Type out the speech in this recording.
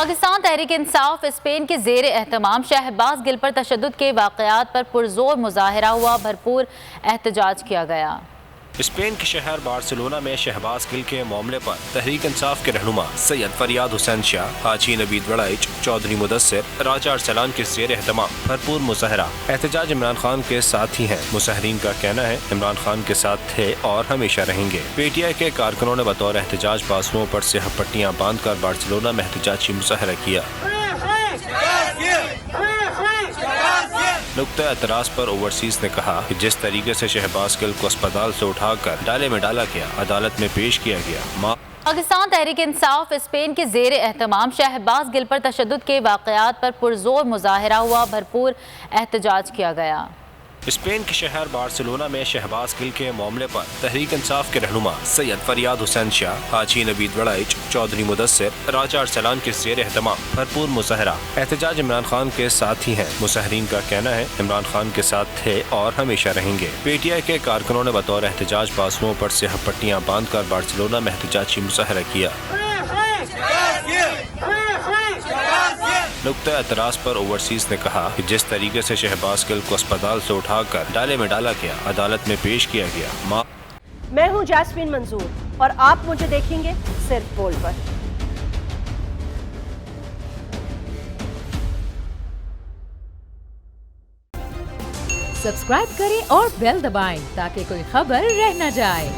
Pakistan Tehreek Insaf Spain کے زیر اہتمام شہباز گل پر تشدد کے واقعات پر پرزور مظاہرہ ہوا، بھرپور احتجاج کیا گیا۔ اسپین کے شہر بارسلونا میں شہباز گل کے معاملے پر تحریک انصاف کے رہنما سید فریاد حسین شاہ، حاجی نوید وڑائچ، چودھری مدثر، راجہ ارسلان کے زیر اہتمام بھرپور مظاہرہ احتجاج عمران خان کے ساتھ ہی ہیں۔ مظاہرین کا کہنا ہے عمران خان کے ساتھ تھے اور ہمیشہ رہیں گے۔ پی ٹی آئی کے کارکنوں نے بطور احتجاج بازوؤں پر سیاہ پٹیاں باندھ کر بارسلونا میں احتجاجی مظاہرہ کیا۔ نقطہ اعتراض پر اوورسیز نے کہا کہ جس طریقے سے شہباز گل کو اسپتال سے اٹھا کر ڈالے میں ڈالا گیا، عدالت میں پیش کیا گیا۔ پاکستان تحریک انصاف اسپین کے زیر اہتمام شہباز گل پر تشدد کے واقعات پر پرزور مظاہرہ ہوا، بھرپور احتجاج کیا گیا۔ اسپین کے شہر بارسلونا میں شہباز گل کے معاملے پر تحریک انصاف کے رہنما سید فریاد حسین شاہ، حاجی نوید وڑائچ، چودھری مدثر، راجہ ارسلان کے زیر اہتمام بھرپور مظاہرہ احتجاج عمران خان کے ساتھ ہی ہیں۔ مظاہرین کا کہنا ہے عمران خان کے ساتھ تھے اور ہمیشہ رہیں گے۔ پی ٹی آئی کے کارکنوں نے بطور احتجاج بازوؤں پر سیاہ پٹیاں باندھ کر بارسلونا میں احتجاجی مظاہرہ کیا۔ نقطہ اعتراض پر اوورسیز نے کہا کہ جس طریقے سے شہباز گل کو اسپتال سے اٹھا کر ڈالے میں ڈالا گیا، عدالت میں پیش کیا گیا۔ میں ہوں جاسمین منظور اور آپ مجھے دیکھیں گے صرف بول پر۔ سبسکرائب کریں اور بیل دبائیں تاکہ کوئی خبر رہ نہ جائے۔